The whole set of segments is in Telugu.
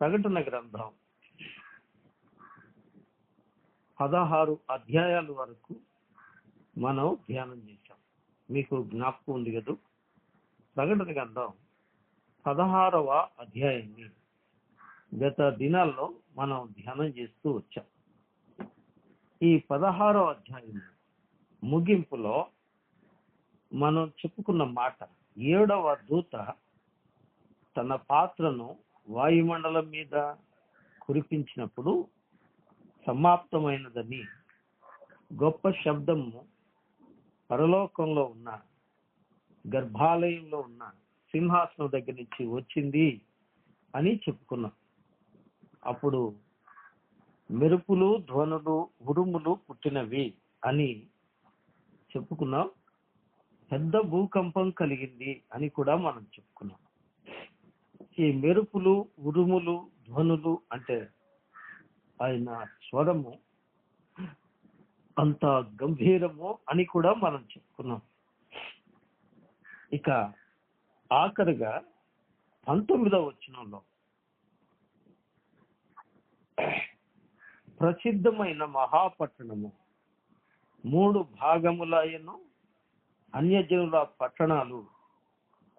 ప్రకటన గ్రంథం 16 అధ్యాయాల వరకు మనం ధ్యానం చేశాం. మీకు జ్ఞాపకం ఉంది కదా, ప్రకటన గ్రంథం 16వ అధ్యాయాన్ని గత దినాల్లో మనం ధ్యానం చేస్తూ వచ్చాం. ఈ 16వ అధ్యాయం ముగింపులో మనం చెప్పుకున్న మాట, 7వ దూత తన పాత్రను వాయుమండలం మీద కురిపించినప్పుడు సమాప్తమైనదని గొప్ప శబ్దము పరలోకంలో ఉన్న గర్భాలయంలో ఉన్న సింహాసనం దగ్గర నుంచి వచ్చింది అని చెప్పుకున్నాం. అప్పుడు మెరుపులు, ధ్వనులు, ఉరుములు పుట్టినవి అని చెప్పుకున్నాం. పెద్ద భూకంపం కలిగింది అని కూడా మనం చెప్పుకున్నాం. ఈ మెరుపులు, ఉరుములు, ధ్వనులు అంటే ఆయన స్వరము అంత గంభీరము అని కూడా మనం చెప్పుకున్నాం. ఇక ఆఖరిగా 19వ వచనంలో ప్రసిద్ధమైన మహాపట్టణము 3 భాగములైన అన్యజనుల పట్టణాలు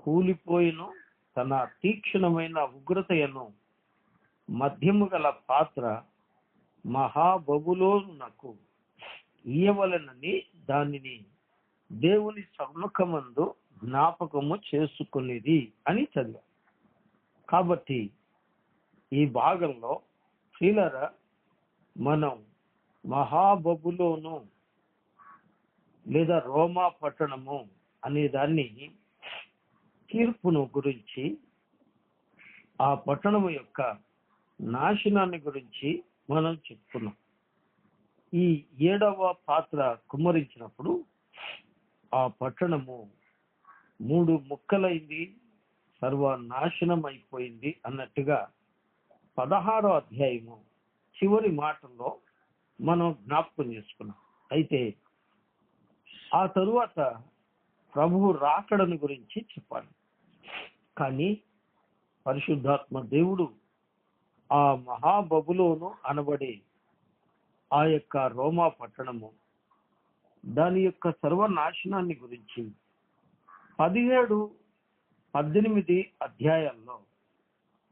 కూలిపోయిను, తన తీక్షణమైన ఉగ్రతయను మధ్యము గల పాత్ర మహాబబులోనునకు ఇయ్యవలెనని దానిని దేవుని సమ్ముఖమందు జ్ఞాపకము చేసుకునేది అని చదివా. కాబట్టి ఈ భాగంలో ప్రియులారా, మనం మహాబబులోను లేదా రోమా పట్టణము అనే దాన్ని తీర్పును గురించి, ఆ పట్టణము యొక్క నాశనాన్ని గురించి మనం చెప్పుకున్నాం. ఈ 7వ పాత్ర కుమ్మరించినప్పుడు ఆ పట్టణము 3 ముక్కలైంది, సర్వనాశనం అయిపోయింది అన్నట్టుగా 16వ అధ్యాయము చివరి మాటల్లో మనం జ్ఞాపకం చేసుకున్నాం. అయితే ఆ తరువాత ప్రభువు రాకడను గురించి చెప్పాలి. కానీ పరిశుద్ధాత్మ దేవుడు ఆ మహాబబులోను అనబడే ఆ యొక్క రోమా పట్టణము, దాని యొక్క సర్వనాశనాన్ని గురించి 17, 18 అధ్యాయాల్లో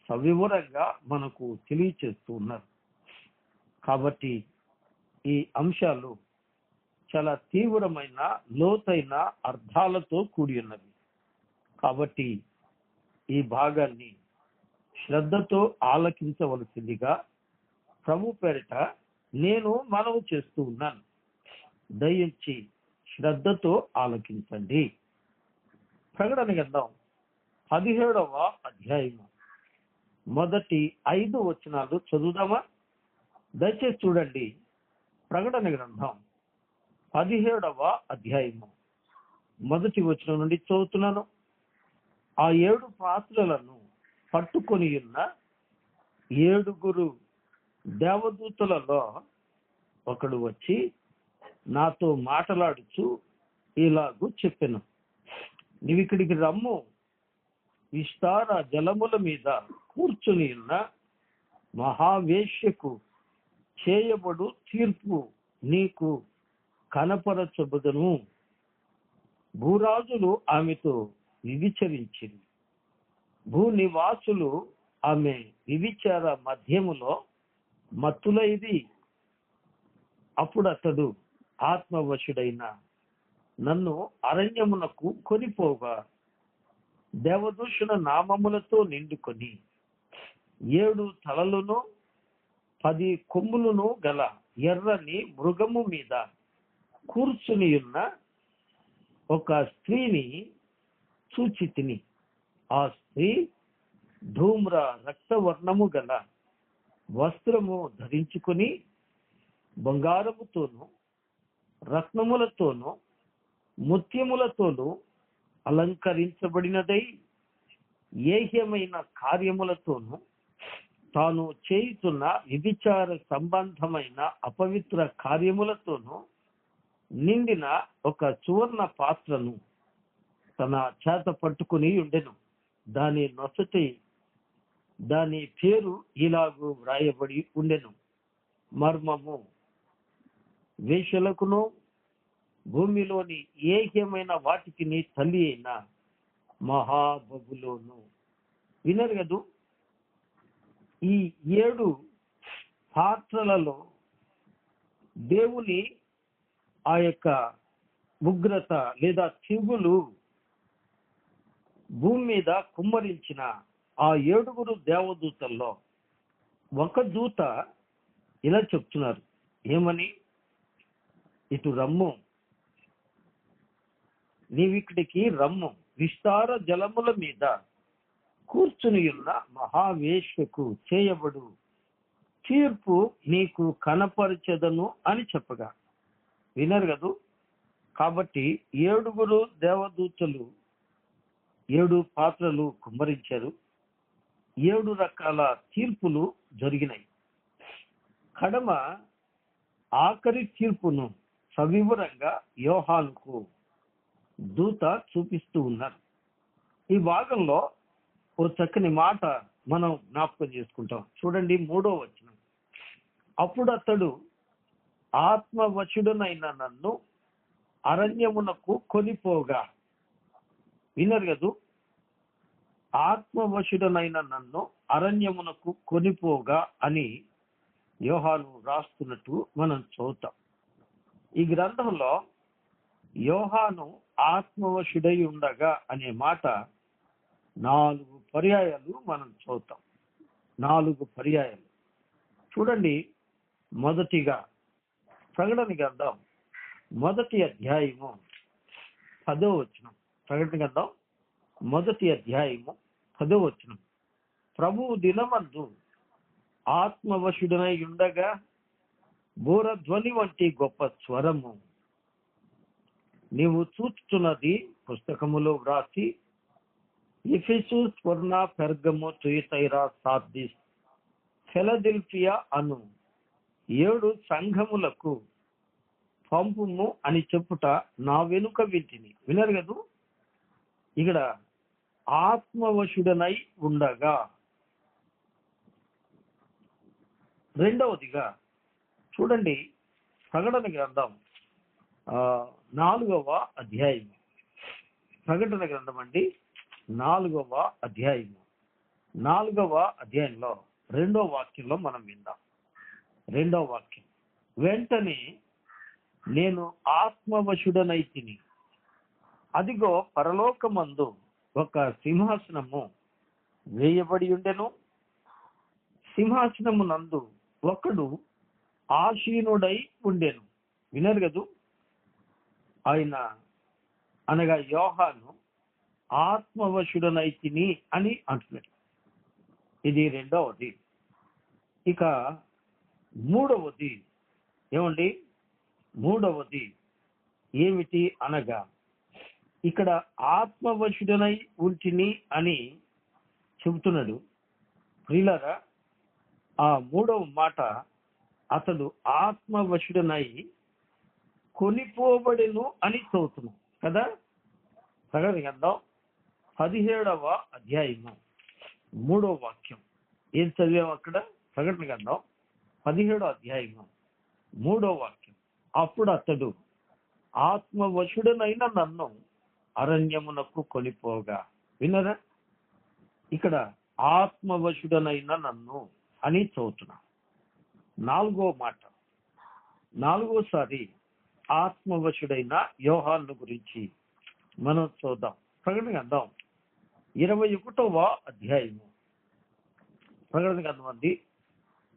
సవివరంగా మనకు తెలియచేస్తూ ఉన్నారు. కాబట్టి ఈ అంశాలు చాలా తీవ్రమైన, లోతైన అర్థాలతో కూడి ఉన్నవి. కాబట్టి ఈ భాగాన్ని శ్రద్ధతో ఆలకించవలసిందిగా ప్రభు పేరిట నేను మనవి చేస్తూ ఉన్నాను. దయించి శ్రద్ధతో ఆలకించండి. ప్రకటన గ్రంథం 17వ అధ్యాయము మొదటి 5 వచనాలు చదువుదామా? దయచేసి చూడండి. ప్రకటన గ్రంథం 17వ అధ్యాయము మొదటి వచనం నుండి చదువుతున్నాను. ఆ 7 పాత్రలను పట్టుకొని ఉన్న 7 దేవదూతలలో ఒకడు వచ్చి నాతో మాట్లాడుచు ఇలాగూ చెప్పెను, నీవిక్కడికి రమ్ము, విస్తార జలముల మీద కూర్చుని ఉన్న మహావేశ్యకు చేయబడు తీర్పు నీకు కనపరచబడును. భూరాజులు ఆమెతో వివిచరించింది, భూనివాసులు ఆమె వివిచార మధ్యములో మత్తులైది. అప్పుడు అతడు ఆత్మవశుడైన నన్ను అరణ్యమునకు కొనిపోగా దేవదూషణ నామములతో నిండుకొని 7 తలలను 10 కొమ్ములను గల ఎర్రని మృగము మీద కూర్చుని ఉన్న ఒక స్త్రీని చూచితిని. ఆ స్త్రీ ధూమ్ర రక్తవర్ణము గల వస్త్రము ధరించుకుని బంగారముతోను, రత్నములతోను, ముత్యములతోను అలంకరించబడినదై ఏహ్యమైన కార్యములతోను తాను చేయుతున్న వ్యభిచార సంబంధమైన అపవిత్ర కార్యములతోను నిండిన ఒక సువర్ణ పాత్రను తన చేత పట్టుకుని ఉండెను. దాని నొసటి దాని పేరు ఇలాగూ వ్రాయబడి ఉండెను, మర్మము, వేశ్యలకును భూమిలోని ఏకమైన వాటికి తల్లి అయిన మహాబబులోను. వినరు కదూ, ఈ 7 పాత్రలలో దేవుని ఆ యొక్క ఉగ్రత లేదా తెగులు భూమి మీద కుమ్మరించిన ఆ 7 దేవదూతల్లో ఒక దూత ఇలా చెప్తున్నారు, ఏమని? ఇటు రమ్ము, నీవిక్కడికి రమ్ము, విస్తార జలముల మీద కూర్చుని ఉన్న మహావేశ్యకు చేయబడు తీర్పు నీకు కనపరిచెదను అని చెప్పగా. వినరు కదూ, కాబట్టి 7 దేవదూతలు 7 పాత్రలు కుమ్మరించారు, 7 రకాల తీర్పులు జరిగినాయి. కడమ ఆఖరి తీర్పును సవివరంగా యోహానుకు దూత చూపిస్తూ ఉన్నారు. ఈ భాగంలో ఓ చక్కని మాట మనం జ్ఞాపకం చేసుకుంటాం. చూడండి, 3వ వచనం. అప్పుడు అతడు ఆత్మవశుడనైన నన్ను అరణ్యమునకు కొనిపోగా. వినరు కదూ, ఆత్మవశుడనైన నన్ను అరణ్యమునకు కొనిపోగా అని యోహాను రాస్తున్నట్టు మనం చూద్దాం. ఈ గ్రంథంలో యోహాను ఆత్మవశుడై ఉండగా అనే మాట 4 పర్యాయాలు మనం చూద్దాం. 4 పర్యాయాలు. చూడండి, మొదటిగా ప్రకటన గ్రంథం 1వ అధ్యాయము 10వ వచనం. ప్రకటన గ్రంథం 1వ అధ్యాయము 10వ వచనం. ప్రభువు దినమందు ఆత్మవశుడనై ఉండగా బూరధ్వని వంటి గొప్ప స్వరము, నీవు చూస్తున్నది పుస్తకములో వ్రాసి ఎఫెసు, స్వర్ణ, పెర్గము, తుయతైరా, సార్దిస్, ఫిలదెల్ఫియా అను 7 సంఘములకు పంపుము అని చెప్పుట నా వెనుక వింటిని. వినరు కదూ, ఇక్కడ ఆత్మవశుడనై ఉండగా. రెండవదిగా చూడండి, ప్రకటన గ్రంథం 4వ అధ్యాయం. ప్రకటన గ్రంథం అండి 4వ అధ్యాయము. 4వ అధ్యాయంలో 2వ వాక్యంలో మనం విందాం. 2వ వాక్యం. వెంటనే నేను ఆత్మవశుడనైతిని, అదిగో పరలోకమందు ఒక సింహాసనము వేయబడి ఉండెను, సింహాసనము నందు ఒకడు ఆసీనుడై ఉండెను. వినరు కదూ, ఆయన అనగా యోహాను ఆత్మవశుడనైతిని అని అంటున్నాడు. ఇది రెండవది. ఇక మూడవది ఏమండి? మూడవది ఏమిటి అనగా, ఇక్కడ ఆత్మవశుడనై ఉంటిని అని చెబుతున్నాడు. ప్రియులారా, ఆ 3వ మాట, అతడు ఆత్మవశుడనై కొనిపోబడెను అని చదువుతున్నాం కదా. ప్రకటన గ్రంథం 17వ అధ్యాయము 3వ వాక్యం. ఏం చదివాము అక్కడ? ప్రకటన గ్రంథం 17వ అధ్యాయము 3వ వాక్యం. అప్పుడు అతడు ఆత్మవశుడనైన నన్ను అరణ్యమునకు కొనిపోగా. వినరా, ఇక్కడ ఆత్మవశుడనైన నన్ను అని చదువుతున్నా. 4వ మాట, 4వసారి ఆత్మవశుడైన యోహాను గురించి మనం చూద్దాం. ప్రకటన గ్రంథం 21వ అధ్యాయము. ప్రకటన గ్రంథం అండి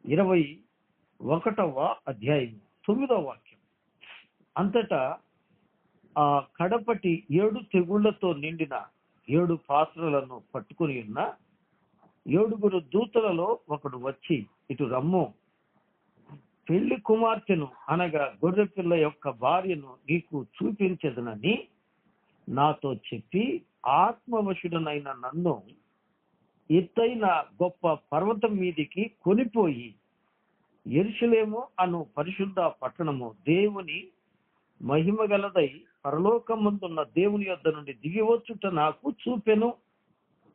21వ అధ్యాయము 9వ వాక్యం. అంతటా ఆ కడపటి 7 తెగుళ్లతో నిండిన 7 పాత్రలను పట్టుకుని ఉన్న 7 దూతలలో ఒకడు వచ్చి, ఇటు రమ్ము, పెళ్లి కుమార్తెను అనగా గొర్రెపిల్ల యొక్క భార్యను నీకు చూపించదనని నాతో చెప్పి, ఆత్మవశుడనైన నన్ను ఎత్తైన గొప్ప పర్వతం మీదికి కొనిపోయి యెరూషలేము అను పరిశుద్ధ పట్టణము దేవుని మహిమ గలదై పరలోకమందున్న దేవుని యొద్ద నుండి దిగివచ్చుట నాకు చూపెను.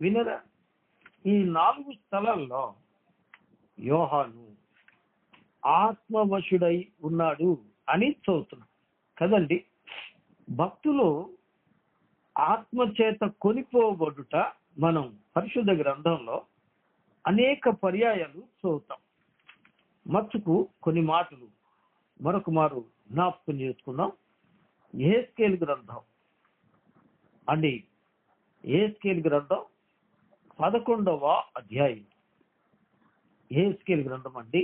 వినరా, ఈ 4 స్థలాల్లో యోహాను ఆత్మవశుడై ఉన్నాడు అని చదువుతున్నాం కదండి. భక్తులు ఆత్మచేత కొనిపోబడుట మనం పరిశుద్ధ గ్రంథంలో అనేక పర్యాయాలు చదువుతాం. మచ్చుకు కొన్ని మాటలు మరొక మారు జ్ఞాపకం చేసుకుందాం. యెహెజ్కేలు గ్రంథం అండి, యెహెజ్కేలు గ్రంథం 11వ అధ్యాయం. యెహెజ్కేలు గ్రంథం అండి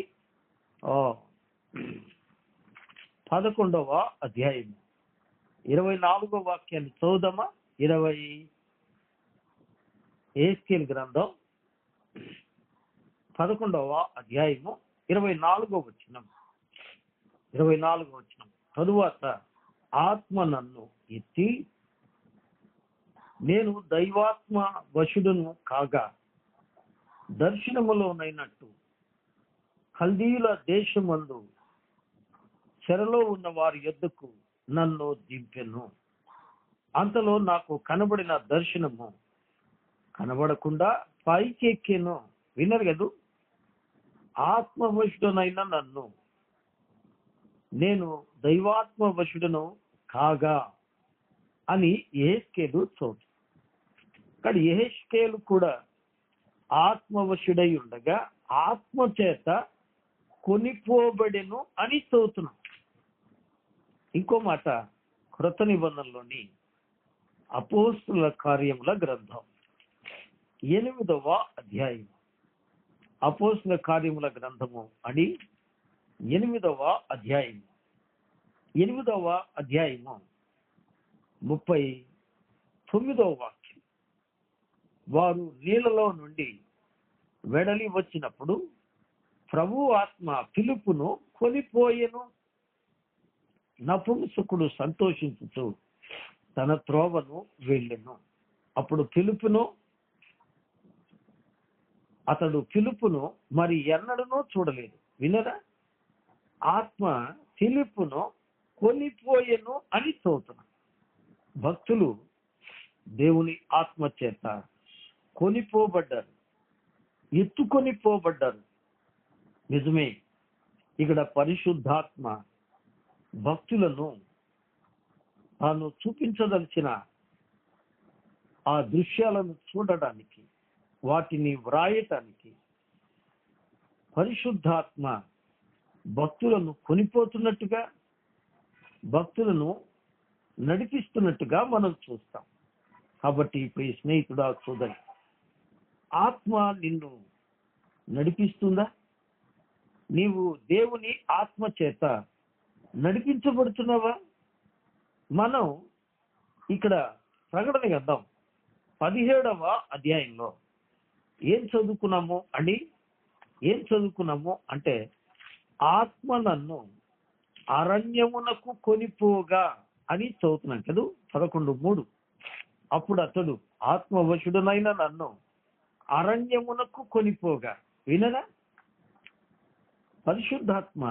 11వ అధ్యాయం 24వ వాక్యాన్ని చదువుదామా. యెహెజ్కేలు గ్రంథం 11వ అధ్యాయము 24వ వచనం. తరువాత ఆత్మ నన్ను ఎత్తి, నేను దైవాత్మ వశుడును కాగా దర్శనములోనైనట్టు కల్దీయుల దేశమందు చెరలో ఉన్న వారి యొద్దకు నన్ను దింపెను. అంతలో నాకు కనబడిన దర్శనము కనబడకుండా పైకెక్కెను. విన్నారు కదూ, ఆత్మవశుడనైన నన్ను, నేను దైవాత్మ వశుడను కాగా అని యెహెజ్కేలు చదువు. కానీ యెహెజ్కేలు కూడా ఆత్మవశుడై ఉండగా ఆత్మ చేత కొనిపోబడెను అని చదువుతున్నాం. ఇంకో మాట క్రొత్త నిబంధనలోని అపోస్తుల కార్యముల గ్రంథం 8వ అధ్యాయం. అపోస్తుల కార్యముల గ్రంథము అని 8వ అధ్యాయం 39వ వాక్యం. వారు నీళ్ళలో నుండి వెడలి వచ్చినప్పుడు ప్రభు ఆత్మ ఫిలిప్పును కొనిపోయెను. నపుంసకుడు సంతోషించుతూ తన త్రోవను వెళ్ళెను. అప్పుడు అతడు ఫిలిప్పును మరి ఎన్నడనూ చూడలేదు. వినరా, ఆత్మ ఫిలిప్పును కొనిపోయెను అని చదువుతున్నా. భక్తులు దేవుని ఆత్మ చేత కొనిపోబడ్డారు, ఎత్తుకొని పోబడ్డారు. నిజమే, ఇక్కడ పరిశుద్ధాత్మ భక్తులను తాను చూపించదలిచిన ఆ దృశ్యాలను చూడడానికి, వాటిని వ్రాయటానికి పరిశుద్ధాత్మ భక్తులను కొనిపోతున్నట్టుగా, భక్తులను నడిపిస్తున్నట్టుగా మనం చూస్తాం. కాబట్టి ఇప్పుడు ఈ స్నేహితుడా, సోదరి, ఆత్మ నిన్ను నడిపిస్తుందా? నీవు దేవుని ఆత్మ చేత నడిపించబడుతున్నావా? మనం ఇక్కడ ప్రకటన గ్రంథం 17వ అధ్యాయంలో ఏం చదువుకున్నాము అంటే ఆత్మ నన్ను అరణ్యమునకు కొనిపోగా అని చదువుతున్నాం కదా, 11:3. అప్పుడు అతడు ఆత్మవశుడనైన నన్ను అరణ్యమునకు కొనిపోగా. వినరా, పరిశుద్ధాత్మ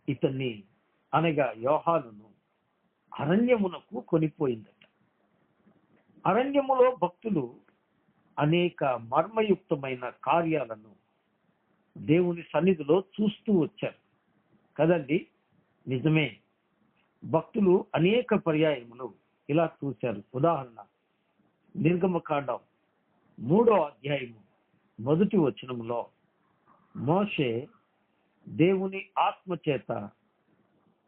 ఇతన్ని అనగా యోహానును అరణ్యమునకు కొనిపోయిందట. అరణ్యములో భక్తులు అనేక మర్మయుక్తమైన కార్యాలను దేవుని సన్నిధిలో చూస్తూ వచ్చారు కదండి. నిజమే, భక్తులు అనేక పర్యాయములు ఇలా చూశారు. ఉదాహరణ, నిర్గమకాండం 3వ అధ్యాయము 1వ వచనములో మోషే దేవుని ఆత్మ చేత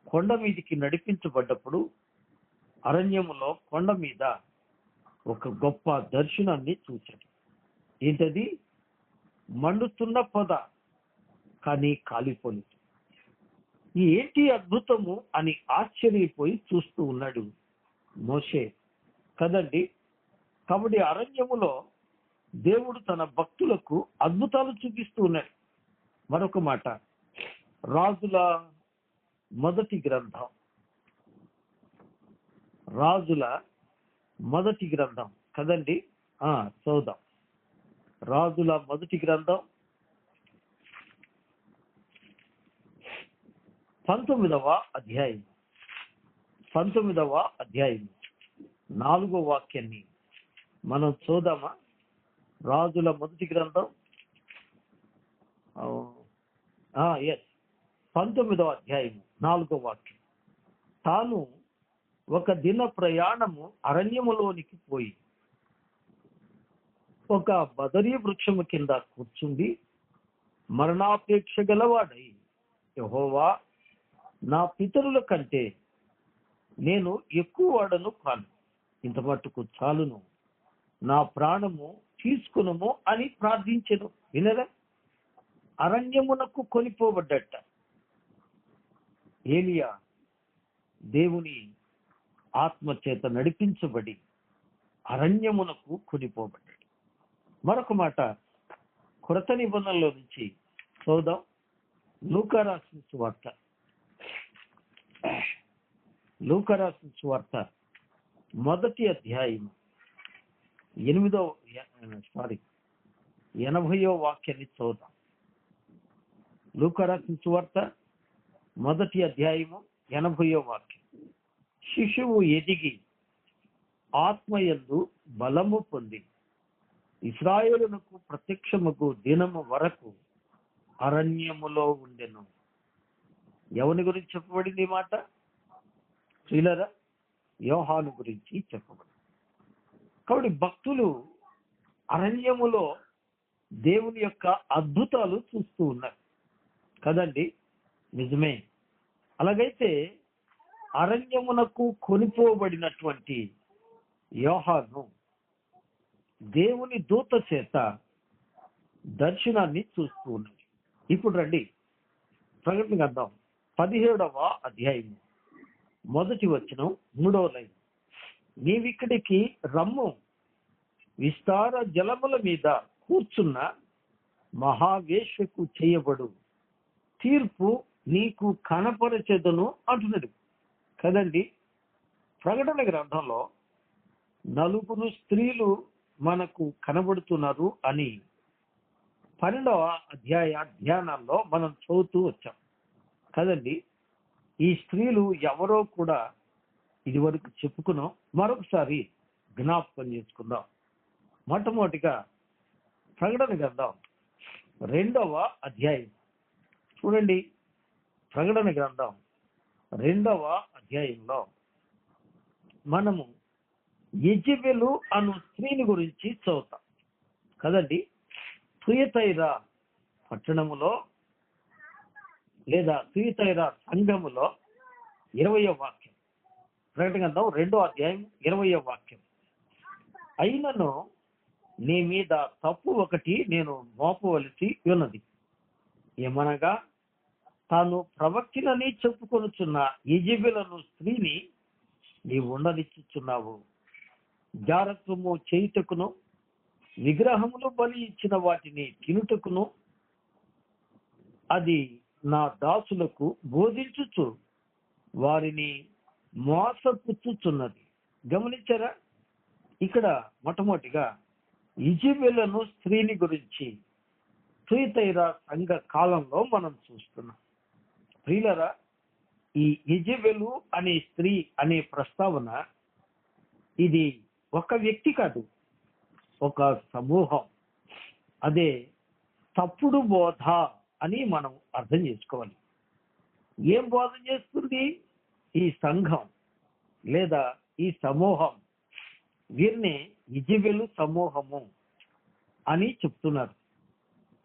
కొండ మీదికి నడిపించబడ్డప్పుడు అరణ్యములో కొండ మీద ఒక గొప్ప దర్శనాన్ని చూశాడు. ఏంటది? మండుతున్న పొద, కానీ కాలిపోలేదు. ఏంటి అద్భుతము అని ఆశ్చర్యపోయి చూస్తూ ఉన్నాడు మోషే కదండి. కాబట్టి అరణ్యములో దేవుడు తన భక్తులకు అద్భుతాలు చూపిస్తూ ఉన్నాడు. మరొక మాట, రాజుల మొదటి గ్రంథం కదండి. చూద్దాం. రాజుల మొదటి గ్రంథం 19వ అధ్యాయం 19వ అధ్యాయం 4వ వాక్యాన్ని మనం చూద్దామా. రాజుల మొదటి గ్రంథం 19వ అధ్యాయం 4వ వాక్యం. తాను ఒక దిన ప్రయాణము అరణ్యములోనికి పోయి ఒక బదరీ వృక్షము కింద కూర్చుండి మరణాపేక్ష గలవాడై, యెహోవా, నా పితరుల కంటే నేను ఎక్కువ వాడను కాను, ఇంత మట్టుకు చాలును, నా ప్రాణము తీసుకునము అని ప్రార్థించెను. వినరా? అరణ్యమునకు కొనిపోబడ్డట ఏలియా. దేవుని ఆత్మచేత నడిపించబడి అరణ్యమునకు కొనిపోబడ్డాడు. మరొక మాట కొరత నిబంధనలో నుంచి చూద్దాం. లూకా రాసిన సువార్త 1వ అధ్యాయం 80వ వాక్యాన్ని చూద్దాం. లూకా రాసిన సువార్త 1వ అధ్యాయము 80వ వాక్యం. శిశువు ఎదిగి ఆత్మయందు బలము పొంది ఇశ్రాయేలునకు ప్రత్యక్షముకు దినము వరకు అరణ్యములో ఉండెను. ఎవని గురించి చెప్పబడింది ఈ మాట? ప్రియులారా, యోహాను గురించి చెప్పబడింది. కాబట్టి భక్తులు అరణ్యములో దేవుని యొక్క అద్భుతాలు చూస్తూ ఉన్నారు కదండి. నిజమే. అలాగైతే అరణ్యమునకు కొనిపోబడినటువంటి యోహాను దేవుని దూత చేత దర్శనాన్ని చూస్తూ ఉన్నాడు. ఇప్పుడు రండి, ప్రకటన గ్రంథం 17వ అధ్యాయం 1వ వచనం 3వ లైన్. నీవిక్కడికి రమ్ము, విస్తార జలముల మీద కూర్చున్న మహావేశ్యకు చేయబడు తీర్పు నీకు కనపరచెదను అంటున్నాడు కదండి. ప్రకటన గ్రంథంలో 4 స్త్రీలు మనకు కనబడుతున్నారు అని 12వ అధ్యాయ ధ్యానాల్లో మనం చదువుతూ వచ్చాం కదండి. ఈ స్త్రీలు ఎవరో కూడా ఇదివరకు చెప్పుకున్నాం. మరొకసారి జ్ఞాపకం చేసుకుందాం. మొట్టమొదటిగా ప్రకటన గ్రంథం 2వ అధ్యాయం చూడండి. ప్రకటన గ్రంథం 2వ అధ్యాయంలో మనము యెజబెలు అను స్త్రీని గురించి చదువుతాం కదండి. తుయతైరా పట్టణములో లేదా తుయతైరా సంఘములో 20వ వాక్యం. ప్రకటన గ్రంథం 2వ అధ్యాయం 20వ వాక్యం. అయినను నీ మీద తప్పు ఒకటి నేను మోపవలసి ఉన్నది, ఏమనగా తాను ప్రవక్తినని చెప్పుకొనుచున్న యెజబెలు స్త్రీని నీవు ఉండనిచ్చుచున్నావు. జారత్వము చేయుటకును విగ్రహములు బలి ఇచ్చిన వాటిని తినుటకును అది నా దాసులకు బోధించుచు వారిని మోసపుచ్చుచున్నది. గమనించారా? ఇక్కడ మొట్టమొదటిగా యెజబెలు స్త్రీని గురించి తుయతైరా సంఘ కాలంలో మనం చూస్తున్నాం. ప్రియులారా, ఈ యెజబెలు అనే స్త్రీ అనే ప్రస్తావన ఇది ఒక వ్యక్తి కాదు, ఒక సమూహం. అదే తప్పుడు బోధ అని మనం అర్థం చేసుకోవాలి. ఏం బోధ చేస్తుంది ఈ సంఘం లేదా ఈ సమూహం? వీరిని యెజబెలు సమూహము అని చెప్తున్నారు.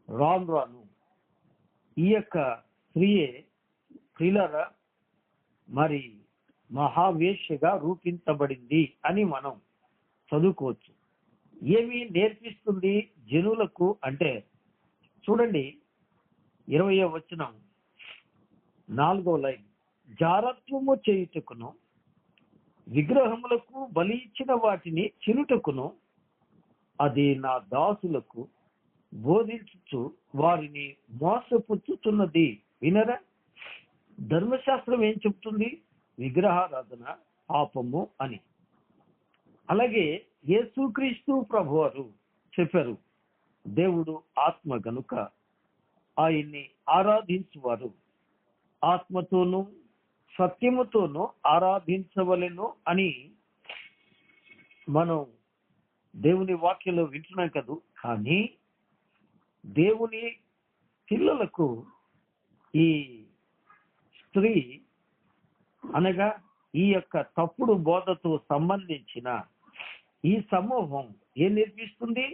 రాను రాను ఈ యొక్క స్త్రీయే ప్రియులారా మరి మహావేశ్యగా రూపించబడింది అని మనం చదువుకోవచ్చు. ఏమి నేర్పిస్తుంది జనులకు అంటే చూడండి, 20వ వచనం 4వ లైన్. జారత్వము చేయుటకును విగ్రహములకు బలి ఇచ్చిన వాటిని తినుటకును అది నా దాసులకు బోధించుచు వారిని మోసపుచ్చుచున్నది. వినరా? ధర్మశాస్త్రం ఏం చెప్తుంది? విగ్రహారాధన పాపము అని. అలాగే యేసుక్రీస్తు ప్రభువారు చెప్పారు, దేవుడు ఆత్మ గనుక ఆయన్ని ఆరాధించువారు ఆత్మతోనూ సత్యముతోనూ ఆరాధించవలెను అని మనం దేవుని వాక్యంలో వింటున్నాం కదా. కానీ దేవుని పిల్లలకు ఈ స్త్రీ అనగా ఈ యొక్క తప్పుడు బోధతో సంబంధించిన ఈ సమూహం ఏం నేర్పిస్తుంది?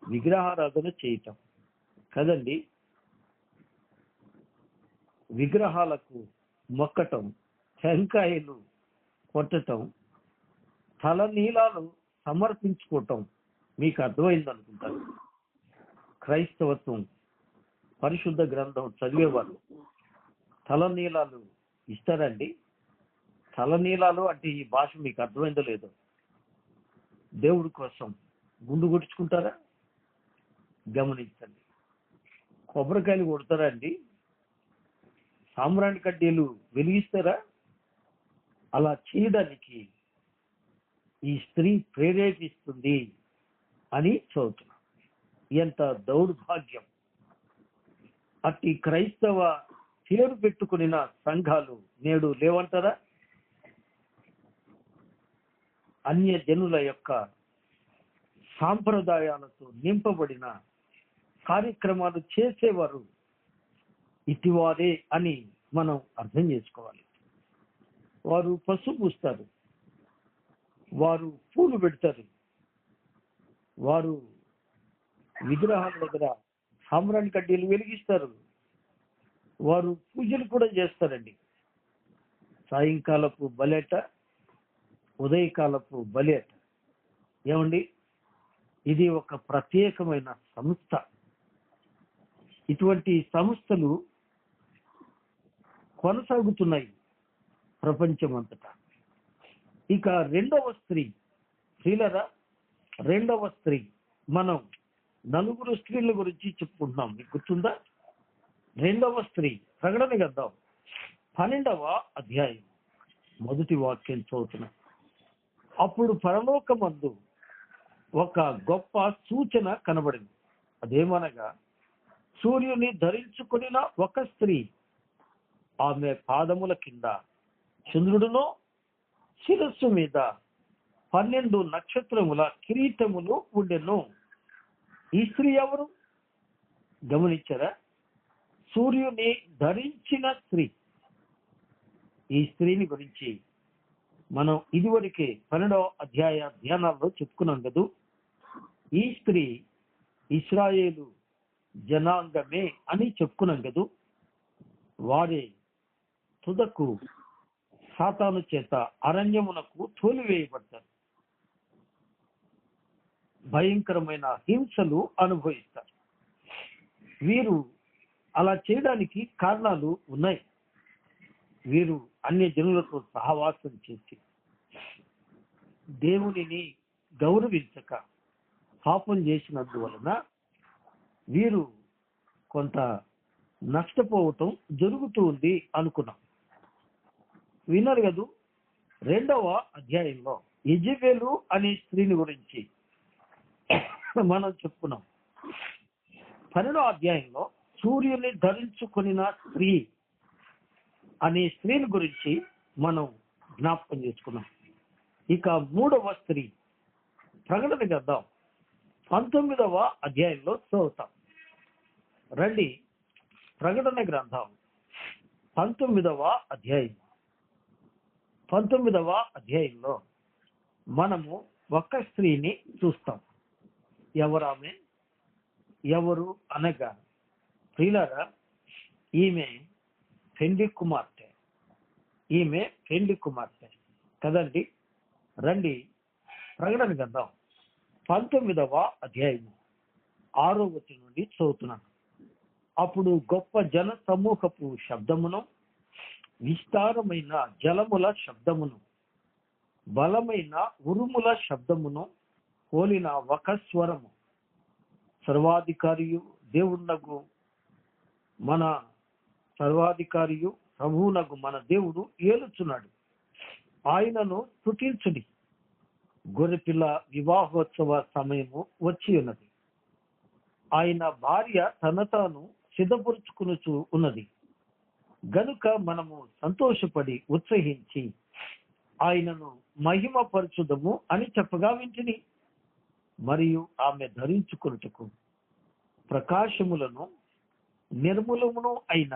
విగ్రహారాధన చేయటం కదండి. విగ్రహాలకు మొక్కటం, టెంకాయలు కొట్టటం, తలనీలాలు సమర్పించుకోవటం మీకు అర్థమైంది అనుకుంటారు. క్రైస్తవత్వం పరిశుద్ధ గ్రంథం చదివేవారు తలనీలాలు ఇస్తారండి. తలనీలాలు అంటే ఈ భాష మీకు అర్థమైందో లేదో. దేవుడి కోసం గుండు కొట్టించుకుంటారా? గమనించండి. కొబ్బరికాయలు కొడతారా అండి? సాంబ్రాణి కడ్డీలు వెలిగిస్తారా? అలా చేయడానికి ఈ స్త్రీ ప్రేరేపిస్తుంది అని చదువుతున్నాం. ఎంత దౌర్భాగ్యం! అట్టి క్రైస్తవ పేరు పెట్టుకుని సంఘాలు నేడు లేవంటారా? అన్య జనుల యొక్క సాంప్రదాయాలతో నింపబడిన కార్యక్రమాలు చేసేవారు ఇటివారే అని మనం అర్థం చేసుకోవాలి. వారు పసుపు పూస్తారు, వారు పూలు పెడతారు, వారు విగ్రహాల దగ్గర సాంబ్రాణి కడ్డీలు వెలిగిస్తారు, వారు పూజలు కూడా చేస్తారండి. సాయంకాలపు బలేట, ఉదయకాలపు బలేట. ఏమండి, ఇది ఒక ప్రత్యేకమైన సంస్థ. ఇటువంటి సంస్థలు కొనసాగుతున్నాయి ప్రపంచమంతటా. ఇక రెండవ స్త్రీ, మనం నలుగురు స్త్రీల గురించి చెప్పుకుంటున్నాం. మీకు గుర్తుందా? రెండవ స్త్రీ ప్రకటన గ్రంథం 12వ అధ్యాయం మొదటి వాక్యం చదువుతున్నాం. అప్పుడు పరలోకమందు ఒక గొప్ప సూచన కనబడింది. అదేమనగా, సూర్యుని ధరించుకొనిన ఒక స్త్రీ, ఆమె పాదముల కింద చంద్రుడును, శిరస్సు మీద 12 నక్షత్రముల కిరీటములు ఉండెను. ఈ స్త్రీ ఎవరు? గమనించారా? సూర్యుని ధరించిన స్త్రీ. ఈ స్త్రీని గురించి మనం ఇదివరకే 12వ అధ్యాయ ధ్యానాల్లో చెప్పుకున్నాం కదూ. ఈ స్త్రీ ఇశ్రాయేలు జనాంగమే అని చెప్పుకున్నాం కదూ. వారే తుదకు సాతాను చేత అరణ్యమునకు తోలివేయబడతారు, భయంకరమైన హింసలు అనుభవిస్తారు. వీరు అలా చేయడానికి కారణాలు ఉన్నాయి. వీరు అన్య జనులతో సహవాసం చేసి దేవునిని గౌరవించక పాపం చేసినందువలన వీరు కొంత నష్టపోవటం జరుగుతూ ఉంది అనుకున్నాం. విన్నారు కదూ. 2వ అధ్యాయంలో యెజెబెలు అనే స్త్రీని గురించి మనం చెప్పుకున్నాం. 12వ అధ్యాయంలో సూర్యుని ధరించుకొనిన స్త్రీ అనే స్త్రీని గురించి మనం జ్ఞాపకం చేసుకున్నాం. ఇక 3వ స్త్రీ ప్రకటన గ్రంథం 19వ అధ్యాయంలో చదువుతాం. రండి, ప్రకటన గ్రంథం 19వ అధ్యాయంలో మనము ఒక స్త్రీని చూస్తాం. ఎవరామె? ఎవరు అనగా, ప్రియులారా, ఈమె పెండ్లి కుమార్తె కదండి. రండి, ప్రకటన గ్రంథం 19వ అధ్యాయం 6వ వచనం నుండి చదువుతున్నాను. అప్పుడు గొప్ప జన సమూహపు శబ్దమును, విస్తారమైన జలముల శబ్దమును, బలమైన ఉరుముల శబ్దమును పోలిన ఒక స్వరము సర్వాధికారియు దేవునగు మన సర్వాధికారియు ప్రభువునగు మన దేవుడు ఏలుచున్నాడు. ఆయనను స్తుతించుడి, గొర్రెపిల్ల వివాహోత్సవ సమయము వచ్చి ఉన్నది. ఆయన భార్య తన తాను సిద్ధపరుచుకునుచు ఉన్నది గనుక మనము సంతోషపడి ఉత్సహించి ఆయనను మహిమ పరచుదము అని చెప్పగా వింటిని. మరియు ఆమె ధరించుకొనుటకు ప్రకాశములను నిర్మలమును అయిన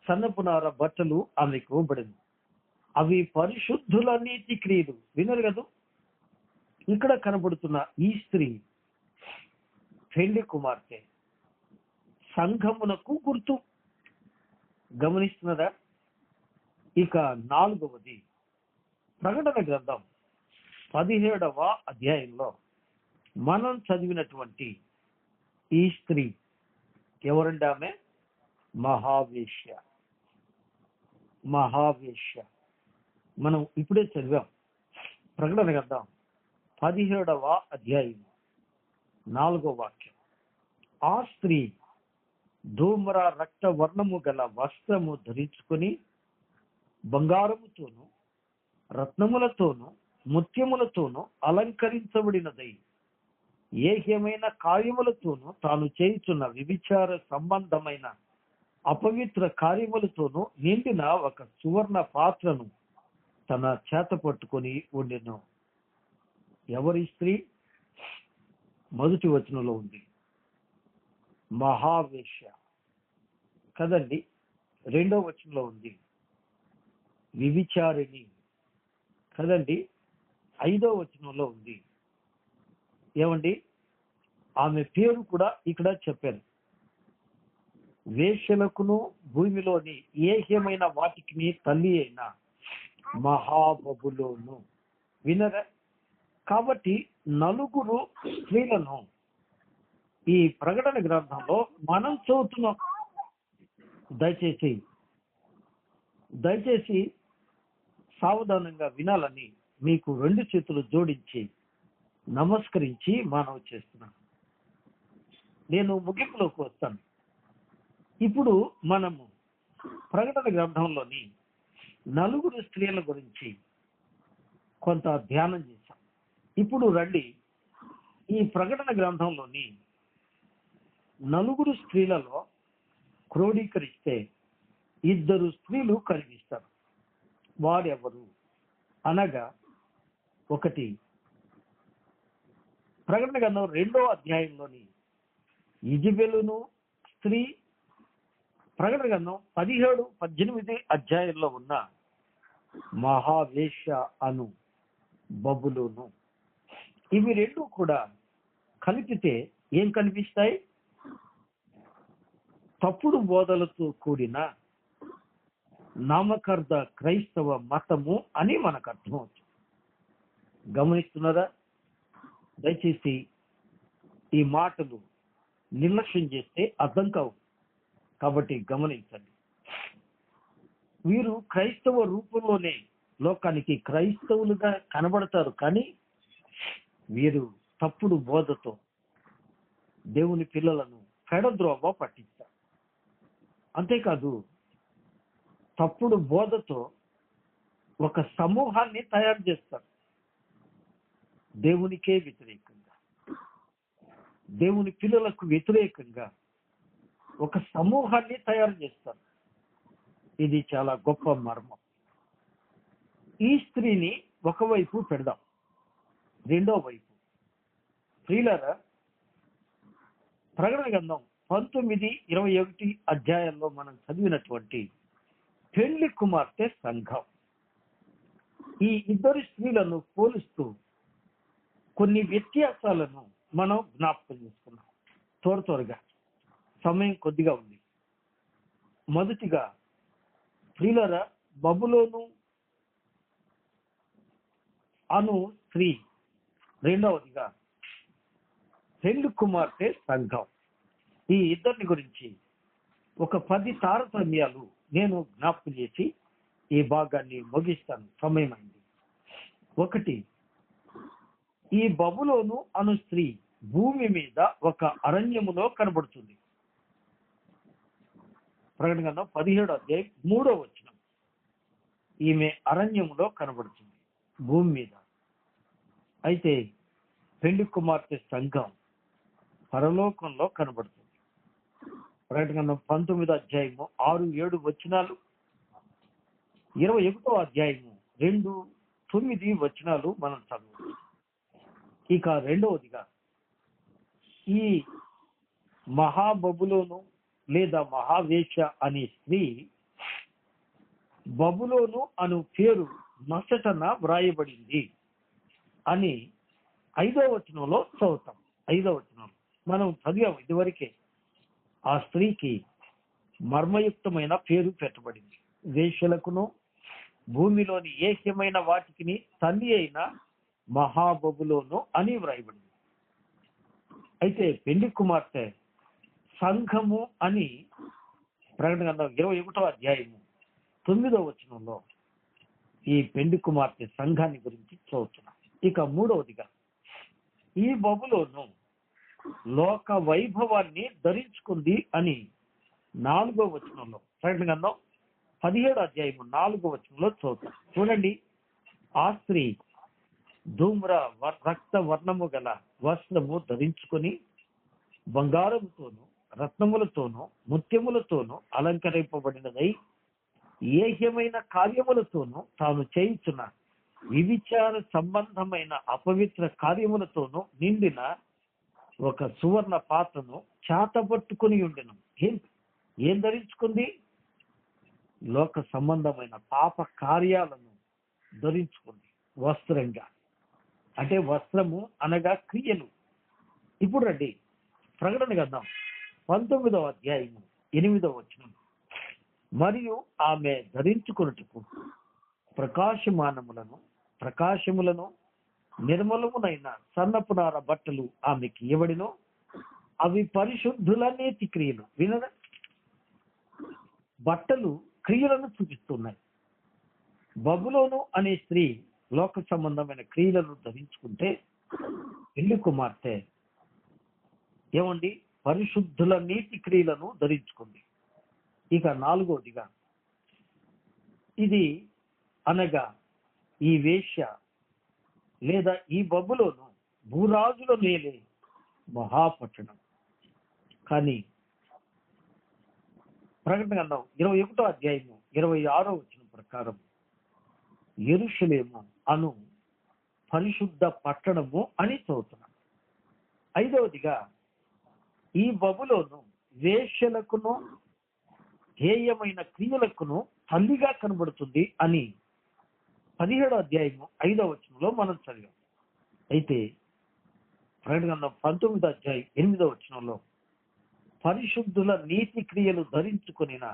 సన్నపునార బట్టలు ఆమెకు ఇవ్వబడింది. అవి పరిశుద్ధుల నీతి క్రియలు. వినరు కదా, ఇక్కడ కనబడుతున్న ఈ స్త్రీ పెళ్లి కుమార్తె, సంఘమునకు గుర్తు. గమనిస్తున్నారా? ఇక 4వది, ప్రకటన గ్రంథం 17వ అధ్యాయంలో మనం చదివినటువంటి ఈ స్త్రీ ఎవరండి? ఆమె మహావేశ్య. మహావేశ్య మనం ఇప్పుడే చదివాం. ప్రకటన గ్రంథం 17వ అధ్యాయం 4వ వాక్యం. ఆ స్త్రీ ధూమ్ర రక్త వర్ణము గల వస్త్రము ధరించుకొని బంగారముతోను రత్నములతోను ముత్యములతోను అలంకరించబడినదై ఏహ్యమైన కార్యములతోనూ తాను చేయుచున్న వ్యభిచార సంబంధమైన అపవిత్ర కార్యములతోనూ నిండిన ఒక సువర్ణ పాత్రను తన చేత పట్టుకొని ఉండెను. ఎవరి స్త్రీ? మొదటి వచనంలో ఉంది మహావేశ్య కదండి. 2వ వచనంలో ఉంది వ్యభిచారిణి కదండి. 5వ వచనంలో ఉంది ఏమండి? ఆమె పేరు కూడా ఇక్కడ చెప్పారు. వేశ్యలకును భూమిలోని ఏహ్యమైన వాటికి తల్లి అయిన మహాబబులోను. వినరా? కాబట్టి 4 స్త్రీలను ఈ ప్రకటన గ్రంథంలో మనం చదువుతున్నాం. దయచేసి సావధానంగా వినాలని మీకు 2 చేతులు జోడించి నమస్కరించి మనవి చేస్తున్నాను. నేను ముగింపులోకి వస్తాను. ఇప్పుడు మనము ప్రకటన గ్రంథంలోని 4 స్త్రీల గురించి కొంత ధ్యానం చేశాం. ఇప్పుడు రండి, ఈ ప్రకటన గ్రంథంలోని 4 స్త్రీలలో క్రోడీకరిస్తే 2 స్త్రీలు కనిపిస్తారు. వారెవరు అనగా, ఒకటి ప్రకటన గ్రంథం 2వ అధ్యాయంలోని ఇజబెలును స్త్రీ, ప్రకటన గ్రంథం 17, 18 అధ్యాయంలో ఉన్న మహావేశ్య అను బబులోను. ఇవి 2 కూడా కలిపితే ఏం కనిపిస్తాయి? తప్పుడు బోధలతో కూడిన నామకార్థ క్రైస్తవ మతము అని మనకు అర్థమవుతుంది. గమనిస్తున్నారా? దయచేసి ఈ మాటలు నిర్లక్ష్యం చేస్తే అర్థం కావు, కాబట్టి గమనించండి. వీరు క్రైస్తవ రూపంలోనే లోకానికి క్రైస్తవులుగా కనబడతారు, కానీ వీరు తప్పుడు బోధతో దేవుని పిల్లలను పెడద్రోవ పట్టిస్తారు. అంతేకాదు, తప్పుడు బోధతో ఒక సమూహాన్ని తయారు చేస్తారు. దేవునికే వ్యతిరేకంగా, దేవుని పిల్లలకు వ్యతిరేకంగా ఒక సమూహాన్ని తయారు చేస్తారు. ఇది చాలా గొప్ప మర్మం. ఈ స్త్రీని ఒకవైపు పెడదాం, రెండో వైపు స్త్రీలారా, ప్రకటన గ్రంథం 19, 21 అధ్యాయాల్లో మనం చదివినటువంటి పెళ్లి కుమార్తె సంఘం. ఈ 2 స్త్రీలను పోలుస్తూ కొన్ని వ్యత్యాసాలను మనం జ్ఞాపకం చేసుకున్నాం. త్వరగా, సమయం కొద్దిగా ఉంది. మొదటిగా స్త్రీలారా, బబులోను అను స్త్రీ. రెండవదిగా పెళ్లి కుమార్తె సంఘం. ఈ 2 గురించి ఒక 10 తారతమ్యాలు నేను జ్ఞాపకం చేసి ఈ భాగాన్ని ముగిస్తాను. సమయమైంది. 1, ఈ బబులోను అను స్త్రీ భూమి మీద ఒక అరణ్యములో కనబడుతుంది. ప్రకటన గ్రంథం 17వ అధ్యాయం 3వ వచనం. ఈమె అరణ్యములో కనబడుతుంది, భూమి మీద. అయితే పెళ్లి కుమార్తె సంఘం పరలోకంలో కనబడుతుంది. ప్రకటన గ్రంథం 19వ అధ్యాయము 6, 7 వచనాలు, 21వ అధ్యాయము 2, 9 వచనాలు మనం చదవచ్చు. ఇక రెండవదిగా ఈ మహాబబులోను లేదా మహావేశ్య అనే స్త్రీ బబులోను అను పేరు మసటన వ్రాయబడింది అని 5వ వచనంలో చదువుతాం. 5వ వచనం మనం చదివాం ఇదివరకే. ఆ స్త్రీకి మర్మయుక్తమైన పేరు పెట్టబడింది. వేశ్యలకును భూమిలోని ఏక్యమైన వాటికి తల్లి అయిన మహాబబులోను అని వ్రాయబడింది. అయితే పెళ్లి కుమార్తె సంఘము అని ప్రకటన గ్రంథం 21వ అధ్యాయము 9వ వచనంలో ఈ పెళ్లి కుమార్తె సంఘాన్ని గురించి చదువుతున్నాం. ఇక మూడవదిగా ఈ బబులోను లోక వైభవాన్ని ధరించుకుంది అని 4వ వచనంలో ప్రకటన గ్రంథం 17వ అధ్యాయము 4వ వచనంలో చదువుతాం. చూడండి, ఆ స్త్రీ ధూమ్ర రక్త వర్ణము గల వస్త్రము ధరించుకొని బంగారముతోను రత్నములతోనూ ముత్యములతోనూ అలంకరింపబడినదై ఏహ్యమైన కార్యములతోనూ తాను చేయుచున్న వివిచార సంబంధమైన అపవిత్ర కార్యములతోనూ నిండిన ఒక సువర్ణ పాత్రను చేతపట్టుకుని ఉండెను. ఏం ధరించుకుంది? లోక సంబంధమైన పాప కార్యాలను ధరించుకుంది వస్త్రంగా. అంటే వస్త్రము అనగా క్రియలు. ఇప్పుడు రండి, ప్రకటన గ్రంథం 19వ అధ్యాయము 8వ వచనం. మరియు ఆమె ధరించుకొనుటకు ప్రకాశములను నిర్మలమునైన సన్నపునార బట్టలు ఆమెకి ఇవ్వబడిను. అవి పరిశుద్ధుల నీతి క్రియలు. వినరా, బట్టలు క్రియలను చూపిస్తున్నాయి. బబులోను అనే స్త్రీ లోక సంబంధమైన క్రియలను ధరించుకుంటే పెళ్లి కుమార్తె ఏమండి పరిశుద్ధుల నీతి క్రియలను ధరించుకుంది. ఇక 4వదిగా ఇది అనగా ఈ వేశ్య లేదా ఈ బబులోను భూరాజుల నేలే మహాపట్టణం. కానీ ప్రకటన గ్రంథం 21వ అధ్యాయము 26వ వచనం ప్రకారం యెరూషలేము అను పరిశుద్ధ పట్టణము అని చదువుతున్నాం. 5వదిగా ఈ బబులోను వేశ్యలకును హేయమైన క్రియలకును తల్లిగా కనబడుతుంది అని 17వ అధ్యాయము 5వ వచనంలో మనం చదివాం. అయితే ప్రకటన గ్రంథం 19వ అధ్యాయం 8వ వచనంలో పరిశుద్ధుల నీతి క్రియలు ధరించుకొనిన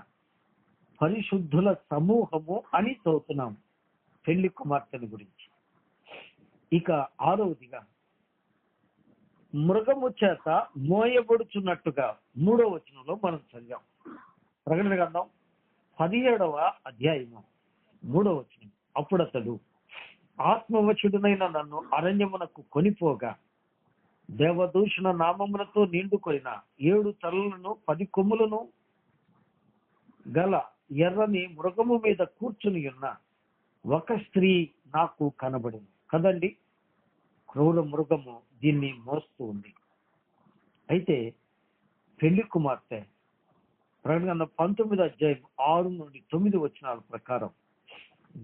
పరిశుద్ధుల సమూహము అని చదువుతున్నాం పెళ్లి కుమార్తెల గురించి. ఇక 6వదిగా మృగము చేత మోయబడుచున్నట్టుగా 3వ వచనంలో మనం చదివాం. ప్రకటన గ్రంథం 17వ అధ్యాయము 3వ వచనం. అప్పుడు అతడు ఆత్మవశుడునైన నన్ను అరణ్యమునకు కొనిపోగా దేవదూషణ నామములతో నిండుకొనిన 7 తలలను 10 కొమ్ములను గల ఎర్రని మృగము మీద కూర్చుని ఉన్న ఒక స్త్రీ నాకు కనబడింది. కదండి, క్రూర మృగము దీన్ని మోస్తూ ఉంది. అయితే పెళ్లి కుమార్తె ప్రకటన 19వ అధ్యాయం 6 నుండి 9 వచనాల ప్రకారం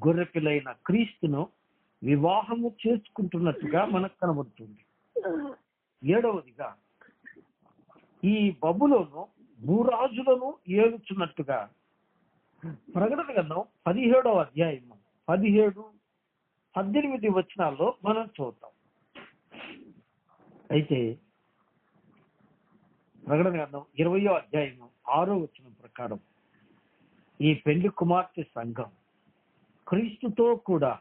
గొర్రెపిల్లైన క్రీస్తును వివాహము చేసుకుంటున్నట్టుగా మనకు కనబడుతుంది. 7వదిగా ఈ బబులోను భూరాజులను ఏలుచున్నట్టుగా ప్రకటన గ్రంథం 17వ అధ్యాయము 17, 18 వచనాల్లో మనం చూద్దాం. అయితే ప్రకటన గ్రంథం 20వ అధ్యాయము 6వ వచనం ప్రకారం ఈ పెళ్లి కుమార్తె సంఘం క్రీస్తుతో కూడా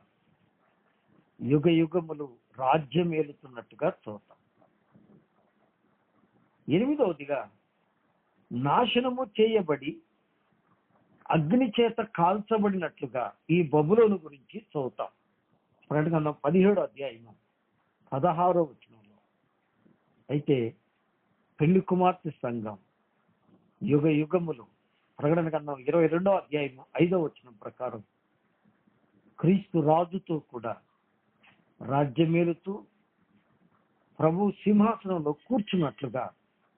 యుగ యుగములు రాజ్యం ఏలుతున్నట్టుగా చూద్దాం. 8వదిగా నాశనము చేయబడి అగ్ని చేత కాల్చబడినట్లుగా ఈ బబులోను గురించి చూద్దాం. ప్రకటన గ్రంథం 17వ అధ్యాయము 16వ వచనంలో. అయితే పెళ్లి కుమార్తె సంఘం యుగ యుగములు ప్రకటన గ్రంథం 22వ అధ్యాయము 5వ వచనం ప్రకారం క్రీస్తు రాజుతో కూడా రాజ్యమేలుతూ ప్రభు సింహాసనంలో కూర్చున్నట్లుగా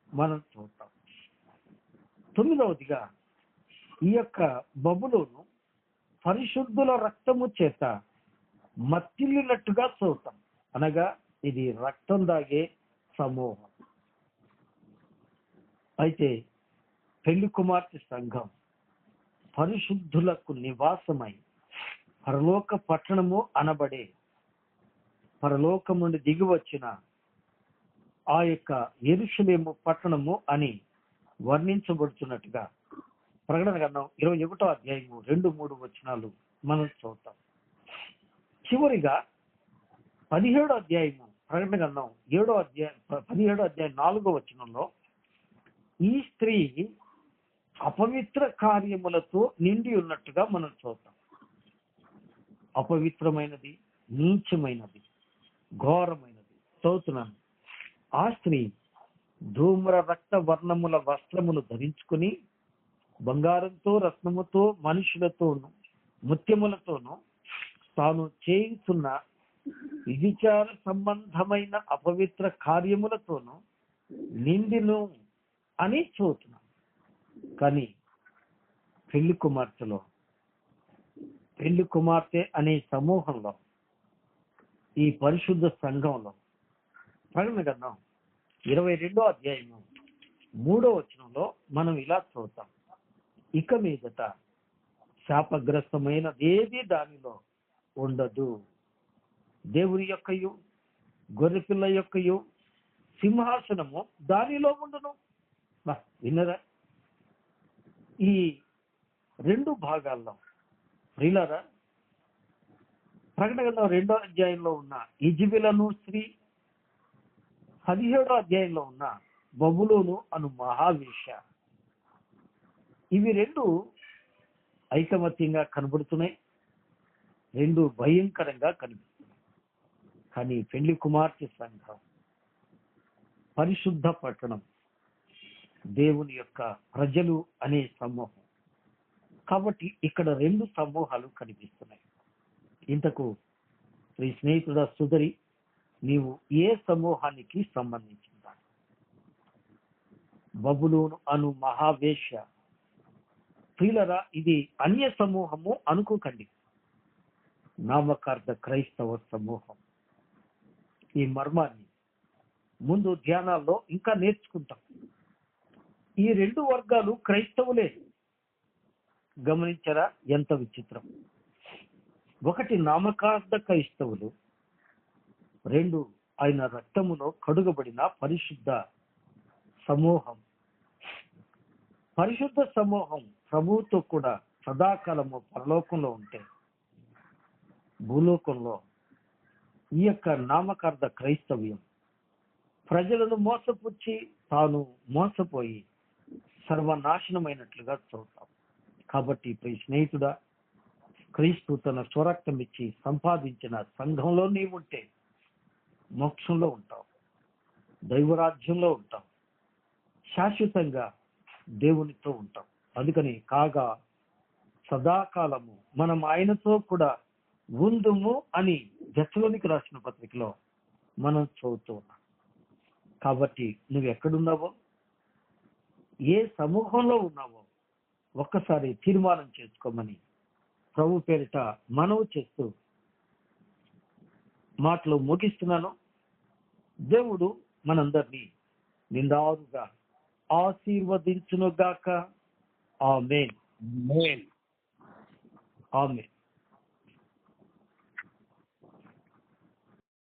మనం చూద్దాం. 9వదిగా ఈ యొక్క బబులోను పరిశుద్ధుల రక్తము చేత మత్తిల్లినట్టుగా చూద్దాం. అనగా ఇది రక్తం దాగే సమూహం. అయితే పెళ్లి కుమార్తె సంఘం పరిశుద్ధులకు నివాసమై పరలోక పట్టణము అనబడే పరలోకం నుండి దిగి వచ్చిన ఆ యొక్క యెరూషలేము పట్టణము అని వర్ణించబడుతున్నట్టుగా ప్రకటన గ్రంథం 21వ అధ్యాయము 2-3 వచనాలు మనం చూద్దాం. చివరిగా 17వ అధ్యాయము ప్రకటన గ్రంథం 17వ అధ్యాయం 4వ వచనంలో ఈ స్త్రీ అపవిత్ర కార్యములతో నిండి ఉన్నట్టుగా మనం చూద్దాం. అపవిత్రమైనది, నీచమైనది, ఘోరమైనది. చదువుతున్నాను. ఆ స్త్రీ ధూమ్ర రక్త వర్ణముల వస్త్రములు ధరించుకుని బంగారంతో, రత్నముతో, మనుషులతోనూ ముత్యములతోనూ తాను చేయుచున్న విచార సంబంధమైన అపవిత్ర కార్యములతోనూ నిండిను అని చూస్తున్నాం. కానీ పెళ్లి కుమార్తె అనే సమూహంలో, ఈ పరిశుద్ధ సంఘంలో ప్రకటన గ్రంథం 22వ అధ్యాయము 3వ వచనంలో మనం ఇలా చూద్దాం. ఇక మీదట శాపగ్రస్తమైనదేది దానిలో ఉండదు. దేవుని యొక్కయు గొర్రెపిల్ల యొక్కయు సింహాసనము దానిలో ఉండును. విన్నరా? ఈ 2 భాగాల్లో ప్రియులారా, ప్రకటన గ్రంథం 2వ అధ్యాయంలో ఉన్న ఇజబెలను స్త్రీ, 17వ అధ్యాయంలో ఉన్న బబులోను అను మహావేశ్య, ఇవి 2 ఐకమత్యంగా కనబడుతున్నాయి. 2 భయంకరంగా కనిపిస్తున్నాయి. కానీ పెళ్లి కుమార్తె సంఘం పరిశుద్ధ పట్టణం, దేవుని యొక్క ప్రజలు అనే సమూహం. కాబట్టి ఇక్కడ 2 సమూహాలు కనిపిస్తున్నాయి. ఇంతకు శ్రీ స్నేహితుడ సుధరి, నీవు ఏ సమూహానికి సంబంధించిందా? బబులోను అను మహావేశ్య. ప్రియులరా, ఇది అన్య సమూహము అనుకోకండి, నామకార్థ క్రైస్తవ సమూహం. ఈ మర్మాన్ని ముందు ధ్యానాల్లో ఇంకా నేర్చుకుంటాం. ఈ 2 వర్గాలు క్రైస్తవులే. గమనించరా ఎంత విచిత్రం? ఒకటి నామకార్థ క్రైస్తవులు, 2 ఆయన రక్తములో కడుగబడిన పరిశుద్ధ సమూహం. పరిశుద్ధ సమూహం ప్రభువుతో కూడా సదాకాలము పరలోకంలో ఉంటే, భూలోకంలో ఈ యొక్క నామకార్థ క్రైస్తవ్యం ప్రజలను మోసపుచ్చి తాను మోసపోయి సర్వనాశనమైనట్లుగా చూస్తాం. కాబట్టి ప్రియ స్నేహితుడా, క్రీస్తు తన స్వరక్తం ఇచ్చి సంపాదించిన సంఘంలో నీవుంటే మోక్షంలో ఉంటావు, దైవరాజ్యంలో ఉంటావు, శాశ్వతంగా దేవునితో ఉంటావు. అందుకని కాగా సదాకాలము మనం ఆయనతో కూడా ఉందుము అని దశలోనికి రాసిన పత్రికలో మనం చదువుతూ ఉన్నాం. కాబట్టి నువ్వు ఎక్కడున్నావో, ఏ సమూహంలో ఉన్నావో ఒక్కసారి తీర్మానం చేసుకోమని ప్రభు పేరిట మనవి చేస్తూ మాటలు ముగిస్తున్నాను. దేవుడు మనందరినీ నిండారుగా ఆశీర్వదించునుగాక. ఆమేన్. ఆమేన్.